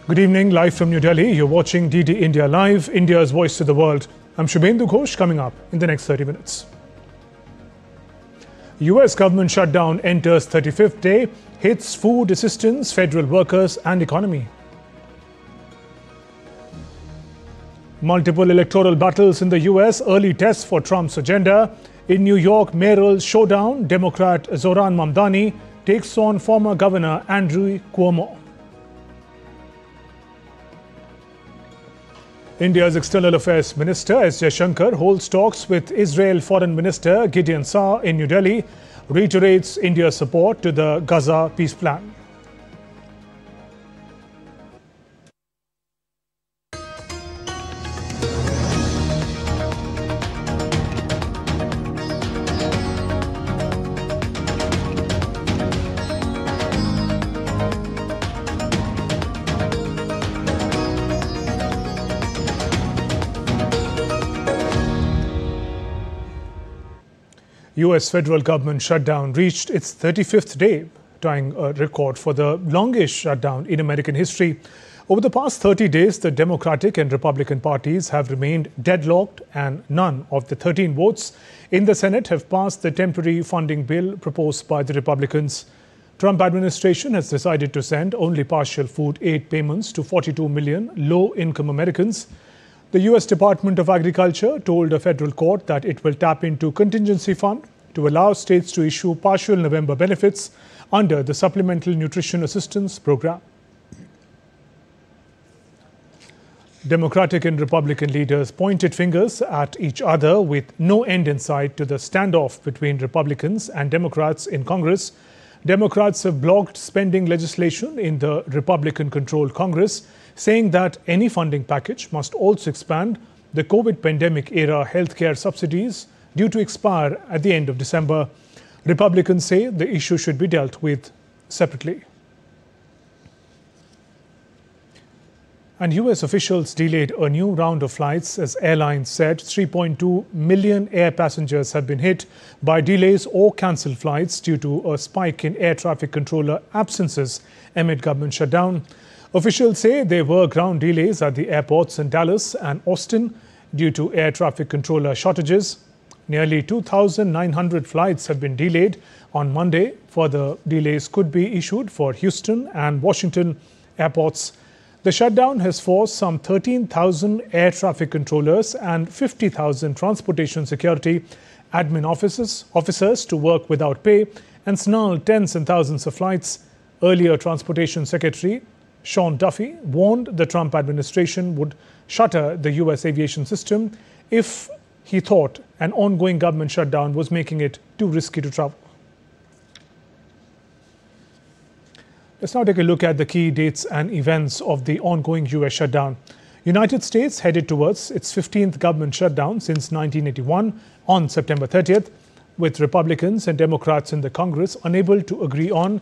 Good evening, live from New Delhi. You're watching DD India Live, India's voice to the world. I'm Shubhendu Ghosh, coming up in the next 30 minutes. US government shutdown enters 35th day, hits food assistance, federal workers and economy. Multiple electoral battles in the US, early tests for Trump's agenda. In New York, mayoral showdown, Democrat Zoran Mamdani takes on former Governor Andrew Cuomo. India's External Affairs Minister S. Jaishankar holds talks with Israel Foreign Minister Gideon Saar in New Delhi, reiterates India's support to the Gaza peace plan. US federal government shutdown reached its 35th day, tying a record for the longest shutdown in American history. Over the past 30 days, the Democratic and Republican parties have remained deadlocked, and none of the 13 votes in the Senate have passed the temporary funding bill proposed by the Republicans. Trump administration has decided to send only partial food aid payments to 42 million low-income Americans. The U.S. Department of Agriculture told a federal court that it will tap into contingency fund to allow states to issue partial November benefits under the Supplemental Nutrition Assistance Program. Democratic and Republican leaders pointed fingers at each other with no end in sight to the standoff between Republicans and Democrats in Congress. Democrats have blocked spending legislation in the Republican-controlled Congress, saying that any funding package must also expand the COVID pandemic-era healthcare subsidies due to expire at the end of December. Republicans say the issue should be dealt with separately. And US officials delayed a new round of flights as airlines said 3.2 million air passengers have been hit by delays or cancelled flights due to a spike in air traffic controller absences amid government shutdown. Officials say there were ground delays at the airports in Dallas and Austin due to air traffic controller shortages. Nearly 2,900 flights have been delayed on Monday. Further delays could be issued for Houston and Washington airports. The shutdown has forced some 13,000 air traffic controllers and 50,000 transportation security admin officers to work without pay and snarled tens and thousands of flights. Earlier, Transportation Secretary Sean Duffy warned the Trump administration would shutter the U.S. aviation system if he thought an ongoing government shutdown was making it too risky to travel. Let's now take a look at the key dates and events of the ongoing U.S. shutdown. United States headed towards its 15th government shutdown since 1981 on September 30th, with Republicans and Democrats in the Congress unable to agree on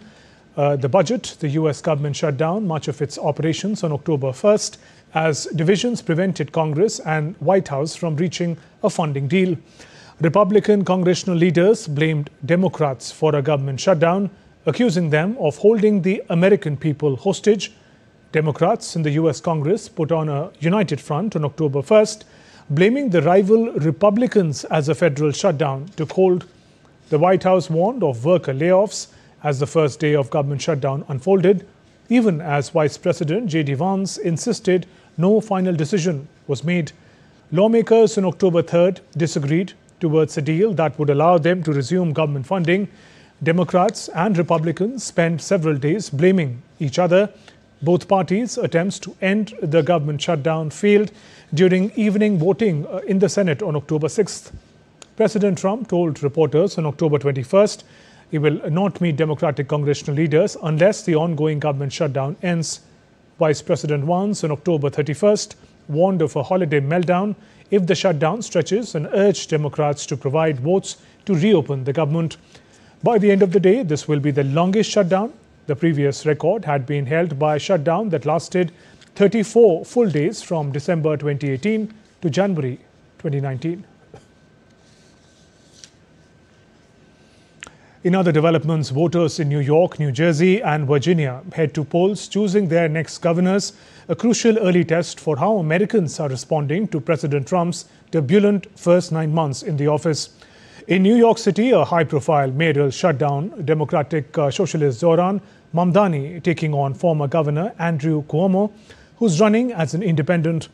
the budget. The U.S. government shut down much of its operations on October 1st as divisions prevented Congress and White House from reaching a funding deal. Republican congressional leaders blamed Democrats for a government shutdown, accusing them of holding the American people hostage. Democrats in the U.S. Congress put on a united front on October 1st, blaming the rival Republicans as a federal shutdown took hold. The White House warned of worker layoffs as the first day of government shutdown unfolded, even as Vice President J.D. Vance insisted no final decision was made. Lawmakers on October 3rd disagreed towards a deal that would allow them to resume government funding. Democrats and Republicans spent several days blaming each other. Both parties' attempts to end the government shutdown failed during evening voting in the Senate on October 6th. President Trump told reporters on October 21st he will not meet Democratic congressional leaders unless the ongoing government shutdown ends. Vice President Vance on October 31st warned of a holiday meltdown if the shutdown stretches and urged Democrats to provide votes to reopen the government. By the end of the day, this will be the longest shutdown. The previous record had been held by a shutdown that lasted 34 full days from December 2018 to January 2019. In other developments, voters in New York, New Jersey and Virginia head to polls choosing their next governors, a crucial early test for how Americans are responding to President Trump's turbulent first 9 months in the office. In New York City, a high-profile mayoral shutdown, Democratic Socialist Zoran Mamdani taking on former Governor Andrew Cuomo, who's running as an independent.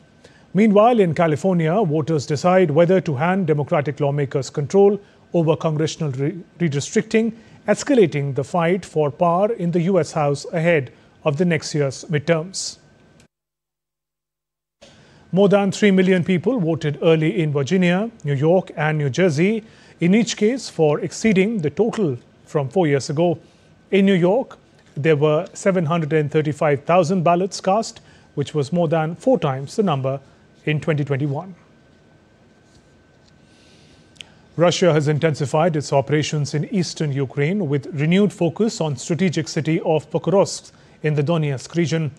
Meanwhile, in California, voters decide whether to hand Democratic lawmakers control over congressional redistricting, escalating the fight for power in the U.S. House ahead of the next year's midterms. More than 3 million people voted early in Virginia, New York and New Jersey, in each case for exceeding the total from 4 years ago. In New York, there were 735,000 ballots cast, which was more than 4 times the number in 2021. Russia has intensified its operations in eastern Ukraine with renewed focus on strategic city of Pokrovsk in the Donetsk region.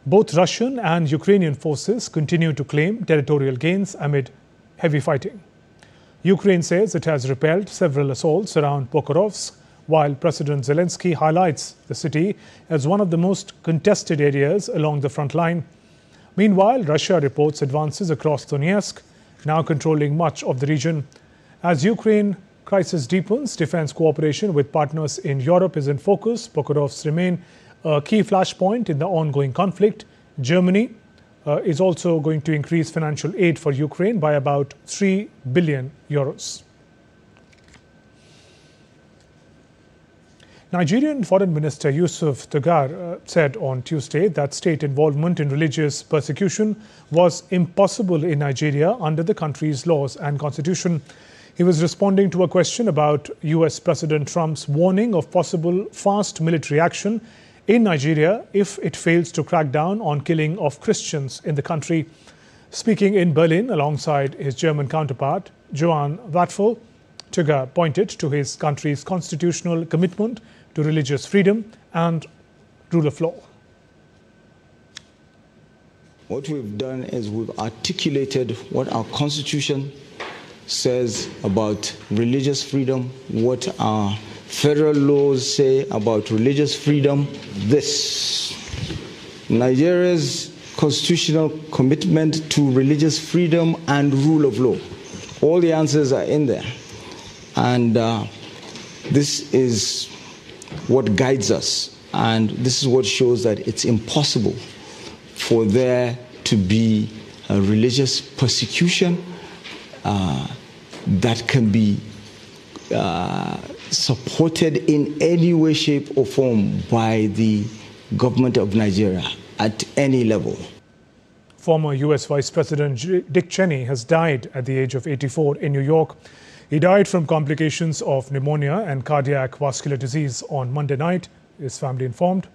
Both Russian and Ukrainian forces continue to claim territorial gains amid heavy fighting. Ukraine says it has repelled several assaults around Pokrovsk, while President Zelensky highlights the city as one of the most contested areas along the front line. Meanwhile, Russia reports advances across Donetsk, now controlling much of the region. As Ukraine crisis deepens, defense cooperation with partners in Europe is in focus. Pokrovsk remain a key flashpoint in the ongoing conflict. Germany is also going to increase financial aid for Ukraine by about 3 billion euros. Nigerian Foreign Minister Yusuf Togar said on Tuesday that state involvement in religious persecution was impossible in Nigeria under the country's laws and constitution. He was responding to a question about US President Trump's warning of possible fast military action in Nigeria if it fails to crack down on killing of Christians in the country. Speaking in Berlin alongside his German counterpart, Johann Wattfel, Togar pointed to his country's constitutional commitment to religious freedom and rule of law. What we've done is we've articulated what our constitution says about religious freedom, what our federal laws say about religious freedom. Nigeria's constitutional commitment to religious freedom and rule of law. All the answers are in there. And this is what guides us. And this is what shows that it's impossible for there to be a religious persecution that can be supported in any way, shape, or form by the government of Nigeria at any level. Former U.S. Vice President Dick Cheney has died at the age of 84 in New York. He died from complications of pneumonia and cardiac vascular disease on Monday night, his family informed.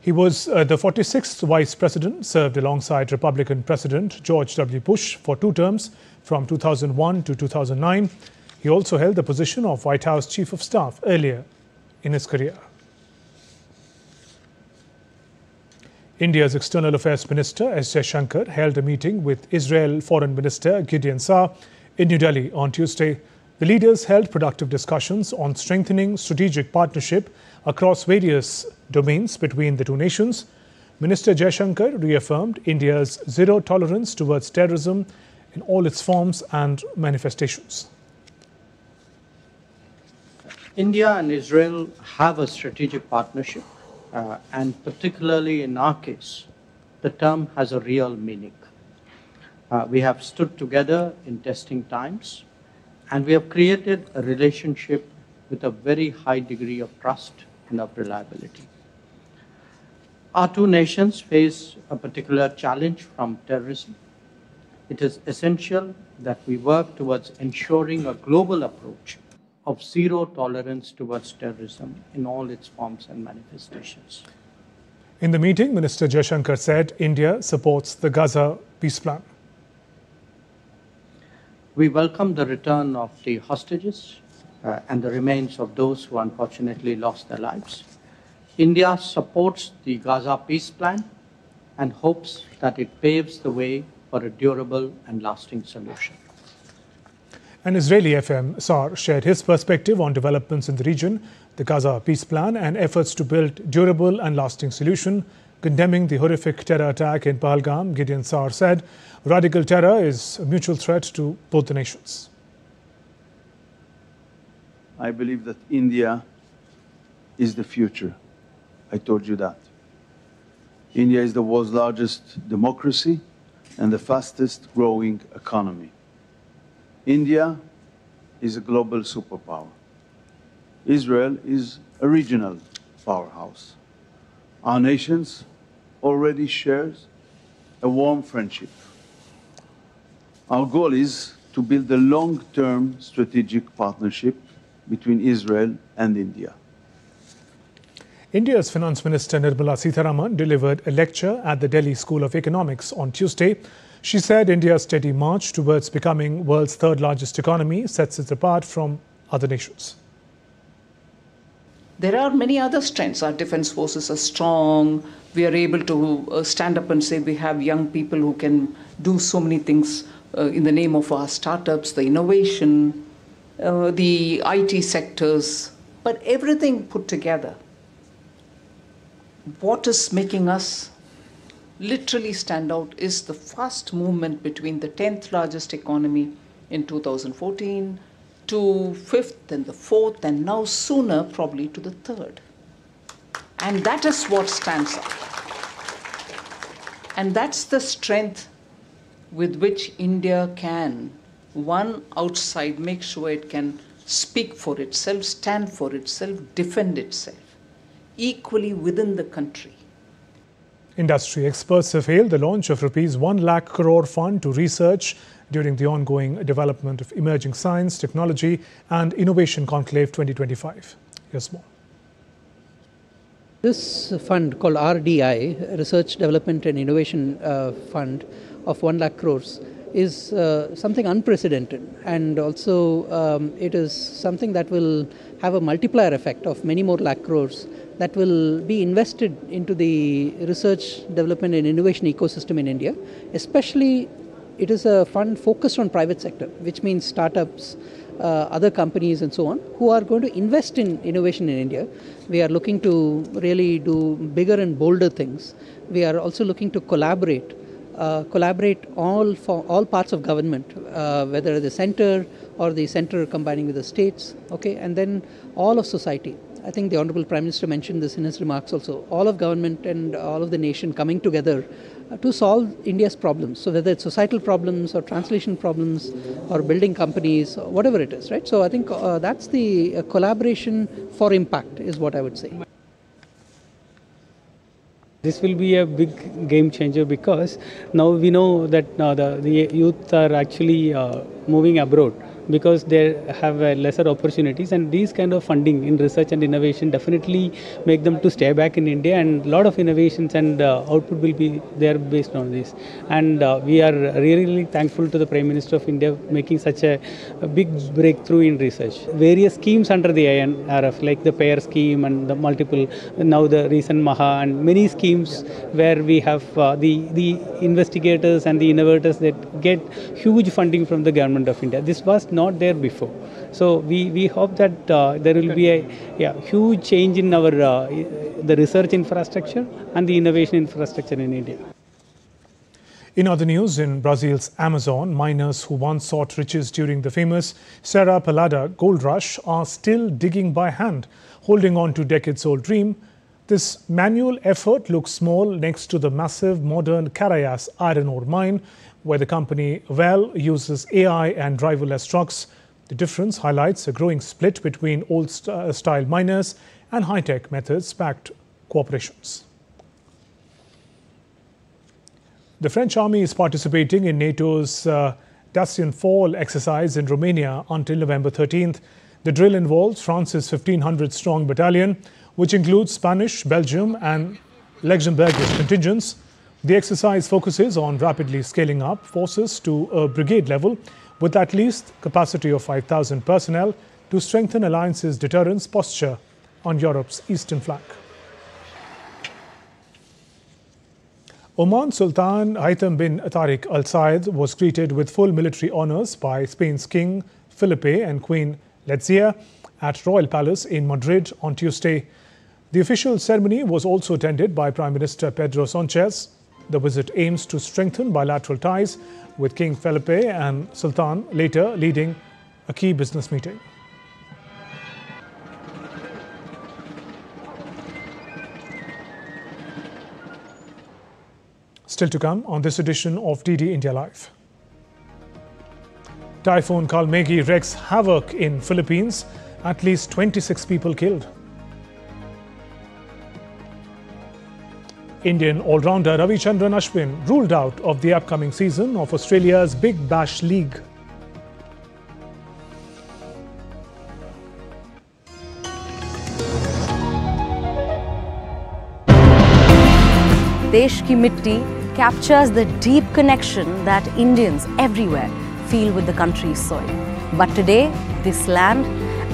He was the 46th Vice President, served alongside Republican President George W. Bush for 2 terms from 2001 to 2009. He also held the position of White House Chief of Staff earlier in his career. India's External Affairs Minister S. Jaishankar held a meeting with Israel Foreign Minister Gideon Saar in New Delhi on Tuesday. The leaders held productive discussions on strengthening strategic partnership across various domains between the two nations. Minister Jaishankar reaffirmed India's zero tolerance towards terrorism in all its forms and manifestations. India and Israel have a strategic partnership, and particularly in our case, the term has a real meaning. We have stood together in testing times, and we have created a relationship with a very high degree of trust and of reliability. Our two nations face a particular challenge from terrorism. It is essential that we work towards ensuring a global approach of zero tolerance towards terrorism in all its forms and manifestations. In the meeting, Minister Jaishankar said India supports the Gaza peace plan. We welcome the return of the hostages and the remains of those who unfortunately lost their lives. India supports the Gaza peace plan and hopes that it paves the way for a durable and lasting solution. And Israeli FM Sar shared his perspective on developments in the region, the Gaza peace plan and efforts to build durable and lasting solution. Condemning the horrific terror attack in Pahalgam, Gideon Sar said, radical terror is a mutual threat to both the nations. I believe that India is the future. I told you that. India is the world's largest democracy and the fastest growing economy. India is a global superpower. Israel is a regional powerhouse. Our nations already shares a warm friendship. Our goal is to build a long-term strategic partnership between Israel and India. India's Finance Minister Nirmala Sitharaman delivered a lecture at the Delhi School of Economics on Tuesday. She said India's steady march towards becoming world's third largest economy sets it apart from other nations. There are many other strengths. Our defense forces are strong. We are able to stand up and say we have young people who can do so many things in the name of our startups, the innovation, the IT sectors, but everything put together. What is making us literally stand out is the fast movement between the 10th largest economy in 2014 to 5th and the 4th and now sooner probably to the 3rd. And that is what stands out. And that's the strength with which India can, one outside, make sure it can speak for itself, stand for itself, defend itself, equally within the country. Industry experts have hailed the launch of Rs 1 lakh crore fund to research during the ongoing development of emerging science, technology and innovation conclave 2025. Here's more. This fund called RDI, Research Development and Innovation Fund of 1 lakh crores is something unprecedented, and also it is something that will have a multiplier effect of many more lakh crores that will be invested into the research, development and innovation ecosystem in India. Especially, it is a fund focused on private sector, which means startups, other companies and so on, who are going to invest in innovation in India. We are looking to really do bigger and bolder things. We are also looking to collaborate all parts of government, whether the center or the center combining with the states, okay, and then all of society. I think the Honorable Prime Minister mentioned this in his remarks also. All of government and all of the nation coming together to solve India's problems. So whether it's societal problems or translation problems or building companies, or whatever it is, right? So I think that's the collaboration for impact is what I would say. This will be a big game changer because now we know that the youth are actually moving abroad because they have lesser opportunities, and these kind of funding in research and innovation definitely make them to stay back in India, and a lot of innovations and output will be there based on this. And we are really thankful to the Prime Minister of India making such a big breakthrough in research. Various schemes under the INRF like the PAIR scheme and the multiple, now the recent MAHA and many schemes where we have the investigators and the innovators that get huge funding from the government of India. This was not there before. So we hope that there will be a huge change in our the research infrastructure and the innovation infrastructure in India. In other news, in Brazil's Amazon, miners who once sought riches during the famous Serra Pelada gold rush are still digging by hand, holding on to decades-old dream. This manual effort looks small next to the massive modern Carajás iron ore mine, where the company Well uses AI and driverless trucks. The difference highlights a growing split between old-style miners and high-tech methods-backed corporations. The French army is participating in NATO's Dacian Fall exercise in Romania until November 13th. The drill involves France's 1,500-strong battalion, which includes Spanish, Belgium and Luxembourgish contingents. The exercise focuses on rapidly scaling up forces to a brigade level with at least capacity of 5,000 personnel to strengthen alliance's deterrence posture on Europe's eastern flank. Oman Sultan Haytham bin Tariq Al Said was greeted with full military honors by Spain's King Felipe and Queen Letizia at Royal Palace in Madrid on Tuesday. The official ceremony was also attended by Prime Minister Pedro Sanchez. The visit aims to strengthen bilateral ties with King Felipe and Sultan, later leading a key business meeting. Still to come on this edition of DD India Live. Typhoon Kalmegi wreaks havoc in Philippines. At least 26 people killed. Indian all-rounder Ravichandran Ashwin ruled out of the upcoming season of Australia's Big Bash League. Desh Ki Mitti captures the deep connection that Indians everywhere feel with the country's soil. But today, this land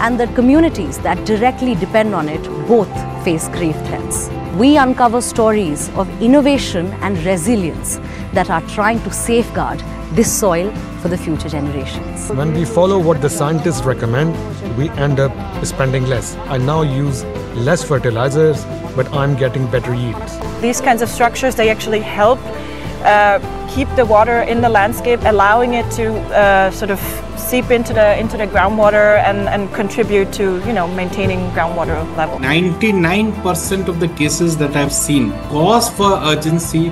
and the communities that directly depend on it both face grave threats. We uncover stories of innovation and resilience that are trying to safeguard this soil for the future generations. When we follow what the scientists recommend, we end up spending less. I now use less fertilizers, but I'm getting better yields. These kinds of structures, they actually help keep the water in the landscape, allowing it to sort of seep into the groundwater and contribute to, maintaining groundwater level. 99% of the cases that I've seen, cause for urgency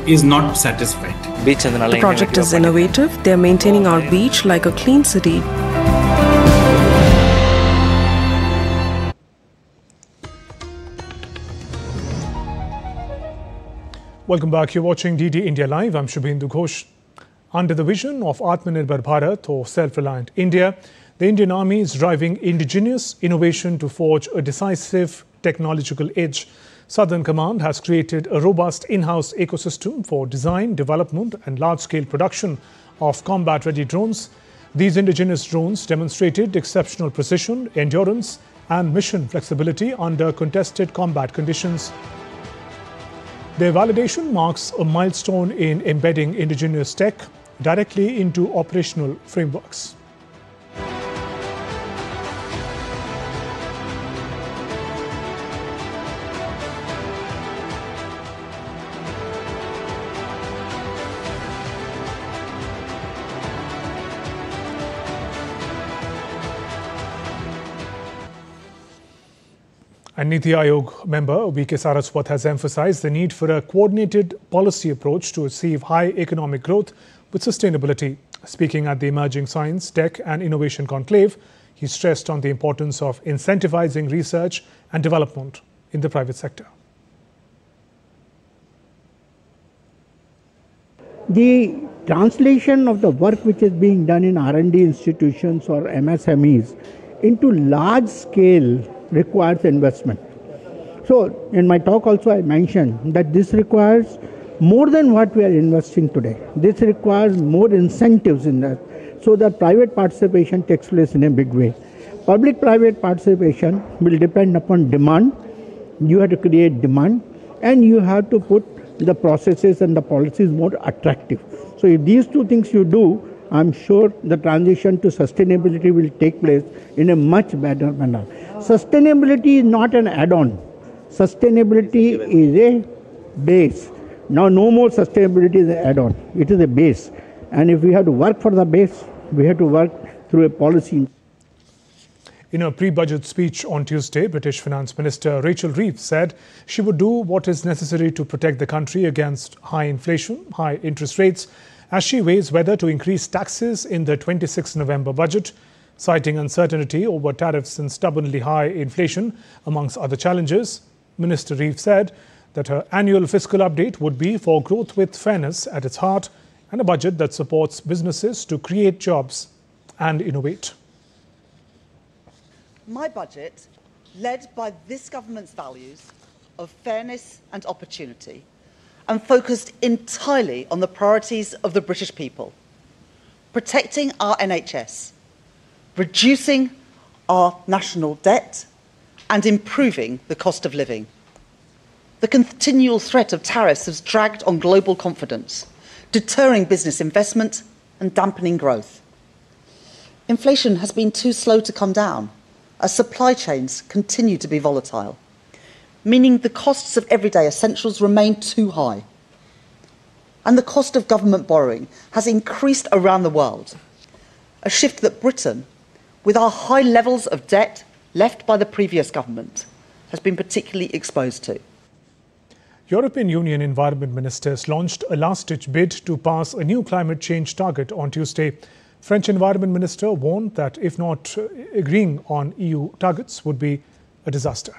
is not satisfied. The project is innovative. They are maintaining our beach like a clean city. Welcome back. You're watching DD India Live. I'm Shubhendu Ghosh. Under the vision of Atmanirbhar Bharat, or self-reliant India, the Indian Army is driving indigenous innovation to forge a decisive technological edge. Southern Command has created a robust in-house ecosystem for design, development and large-scale production of combat-ready drones. These indigenous drones demonstrated exceptional precision, endurance and mission flexibility under contested combat conditions. Their validation marks a milestone in embedding indigenous tech directly into operational frameworks. And Niti Aayog member V.K. Saraswat has emphasized the need for a coordinated policy approach to achieve high economic growth with sustainability. Speaking at the Emerging Science, Tech and Innovation Conclave, he stressed on the importance of incentivizing research and development in the private sector. The translation of the work which is being done in R&D institutions or MSMEs into large scale requires investment. So in my talk also I mentioned that this requires more than what we are investing today. This requires more incentives in that so that private participation takes place in a big way. Public-private participation will depend upon demand. You have to create demand and you have to put the processes and the policies more attractive. So if these two things you do, I'm sure the transition to sustainability will take place in a much better manner. Sustainability is not an add-on. Sustainability is a base. Now no more sustainability is an add-on. It is a base. And if we have to work for the base, we have to work through a policy. In a pre-budget speech on Tuesday, British Finance Minister Rachel Reeves said she would do what is necessary to protect the country against high inflation, high interest rates, as she weighs whether to increase taxes in the 26 November budget, citing uncertainty over tariffs and stubbornly high inflation, amongst other challenges. Minister Reeves said that her annual fiscal update would be for growth with fairness at its heart and a budget that supports businesses to create jobs and innovate. My budget, led by this government's values of fairness and opportunity, and focused entirely on the priorities of the British people, protecting our NHS, reducing our national debt, and improving the cost of living. The continual threat of tariffs has dragged on global confidence, deterring business investment and dampening growth. inflation has been too slow to come down, as supply chains continue to be volatile, meaning the costs of everyday essentials remain too high. And the cost of government borrowing has increased around the world, a shift that Britain, with our high levels of debt left by the previous government, has been particularly exposed to. European Union environment ministers launched a last-ditch bid to pass a new climate change target on Tuesday. French environment minister warned that if not agreeing on EU targets would be a disaster.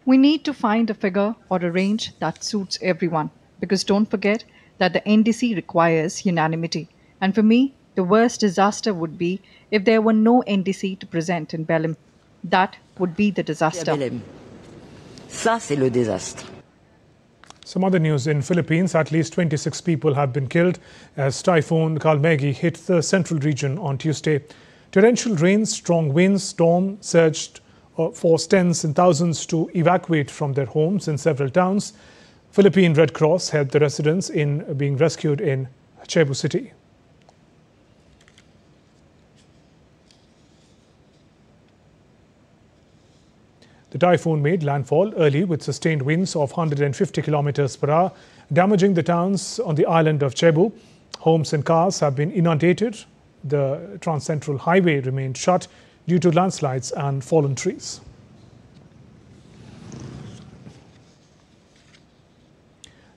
We need to find a figure or a range that suits everyone, because don't forget that the NDC requires unanimity. And for me, the worst disaster would be if there were no NDC to present in Belém. That would be the disaster. Ça, c'est le désastre. Some other news in Philippines. At least 26 people have been killed as Typhoon Kalmegi hit the central region on Tuesday. Torrential rains, strong winds, storm surged forced tens and thousands to evacuate from their homes in several towns. Philippine Red Cross helped the residents in being rescued in Cebu City. The typhoon made landfall early with sustained winds of 150 kilometers per hour, damaging the towns on the island of Cebu. Homes and cars have been inundated. The Trans-Central Highway remained shut due to landslides and fallen trees.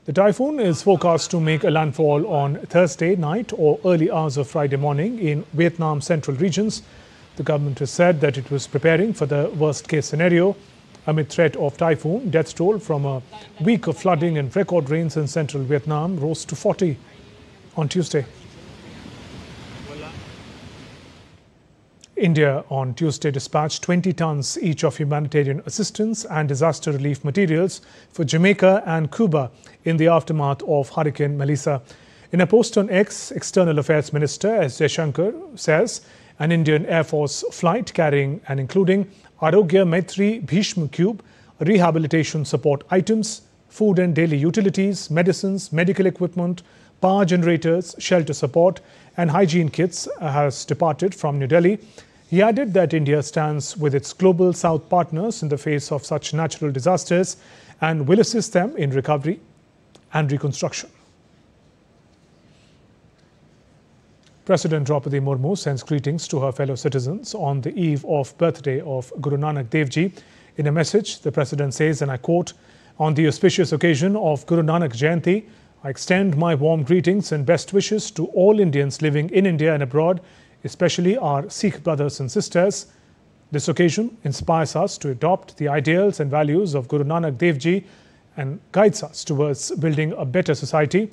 The typhoon is forecast to make a landfall on Thursday night or early hours of Friday morning in Vietnam's central regions. The government has said that it was preparing for the worst-case scenario. Amid threat of typhoon, death toll from a week of flooding and record rains in central Vietnam rose to 40 on Tuesday. India on Tuesday dispatched 20 tons each of humanitarian assistance and disaster relief materials for Jamaica and Cuba in the aftermath of Hurricane Melissa. In a post on X, External Affairs Minister S. Jaishankar says an Indian Air Force flight carrying and including Arogya Maitri Bhishma Cube, rehabilitation support items, food and daily utilities, medicines, medical equipment, power generators, shelter support and hygiene kits has departed from New Delhi. He added that India stands with its global South partners in the face of such natural disasters and will assist them in recovery and reconstruction. President Draupadi Murmu sends greetings to her fellow citizens on the eve of birthday of Guru Nanak Dev Ji. In a message, the President says, and I quote, "On the auspicious occasion of Guru Nanak Jayanti, I extend my warm greetings and best wishes to all Indians living in India and abroad, especially our Sikh brothers and sisters. This occasion inspires us to adopt the ideals and values of Guru Nanak Dev Ji and guides us towards building a better society.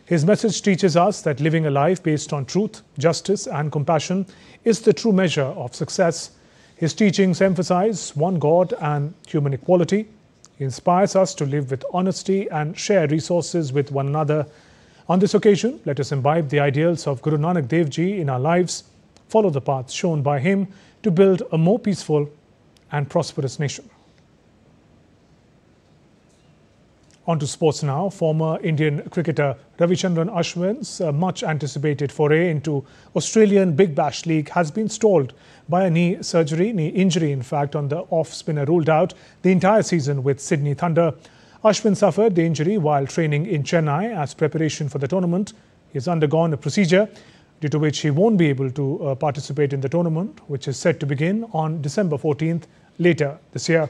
His message teaches us that living a life based on truth, justice and compassion is the true measure of success. His teachings emphasize one God and human equality. He inspires us to live with honesty and share resources with one another. On this occasion, let us imbibe the ideals of Guru Nanak Dev Ji in our lives, follow the path shown by him to build a more peaceful and prosperous nation." On to sports now. Former Indian cricketer Ravichandran Ashwin's much anticipated foray into Australian Big Bash League has been stalled by a knee injury in fact, on the off-spinner ruled out the entire season with Sydney Thunder. Ashwin suffered the injury while training in Chennai as preparation for the tournament. He has undergone a procedure due to which he won't be able to participate in the tournament, which is set to begin on December 14th later this year.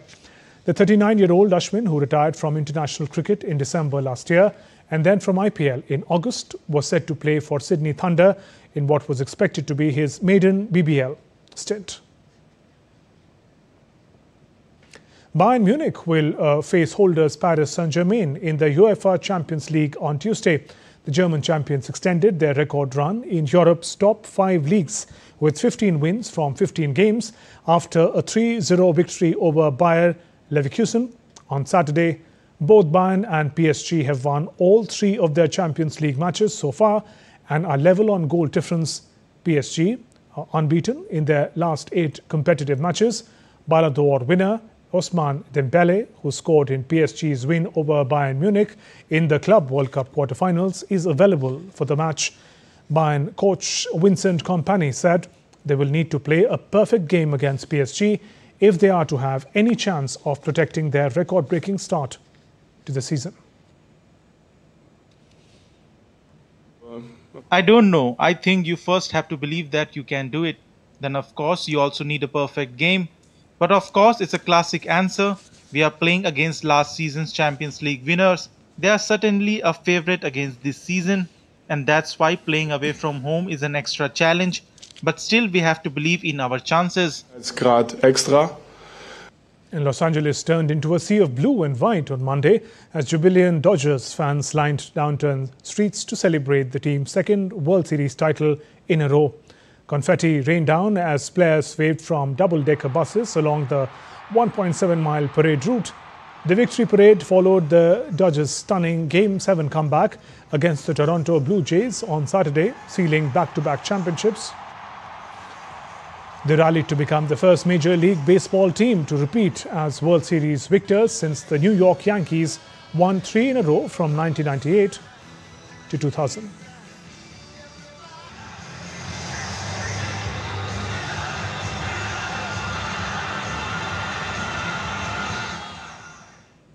The 39-year-old Ashwin, who retired from international cricket in December last year and then from IPL in August, was set to play for Sydney Thunder in what was expected to be his maiden BBL stint. Bayern Munich will face holders Paris Saint-Germain in the UEFA Champions League on Tuesday. The German champions extended their record run in Europe's top 5 leagues with 15 wins from 15 games after a 3-0 victory over Bayer Leverkusen. On Saturday, both Bayern and PSG have won all 3 of their Champions League matches so far and are level on goal difference. PSG are unbeaten in their last 8 competitive matches. Ballon d'Or winner Ousmane Dembélé, who scored in PSG's win over Bayern Munich in the Club World Cup quarterfinals, is available for the match. Bayern coach Vincent Kompany said they will need to play a perfect game against PSG if they are to have any chance of protecting their record-breaking start to the season. I don't know. I think you first have to believe that you can do it. Then, of course, you also need a perfect game. But of course, it's a classic answer. We are playing against last season's Champions League winners. They are certainly a favorite against this season. And that's why playing away from home is an extra challenge. But still, we have to believe in our chances. It's grad extra. And Los Angeles turned into a sea of blue and white on Monday as jubilant Dodgers fans lined downtown streets to celebrate the team's second World Series title in a row. Confetti rained down as players waved from double-decker buses along the 1.7-mile parade route. The victory parade followed the Dodgers' stunning Game 7 comeback against the Toronto Blue Jays on Saturday, sealing back-to-back championships. They rallied to become the first Major League Baseball team to repeat as World Series victors since the New York Yankees won 3 in a row from 1998 to 2000.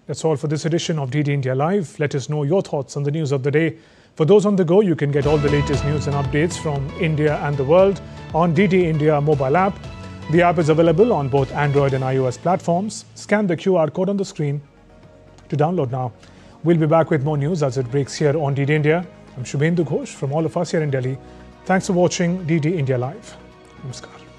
That's all for this edition of DD India Live. Let us know your thoughts on the news of the day. For those on the go, you can get all the latest news and updates from India and the world on DD India mobile app. The app is available on both Android and iOS platforms. Scan the QR code on the screen to download now. We'll be back with more news as it breaks here on DD India. I'm Shubhendu Ghosh from all of us here in Delhi. Thanks for watching DD India Live. Namaskar.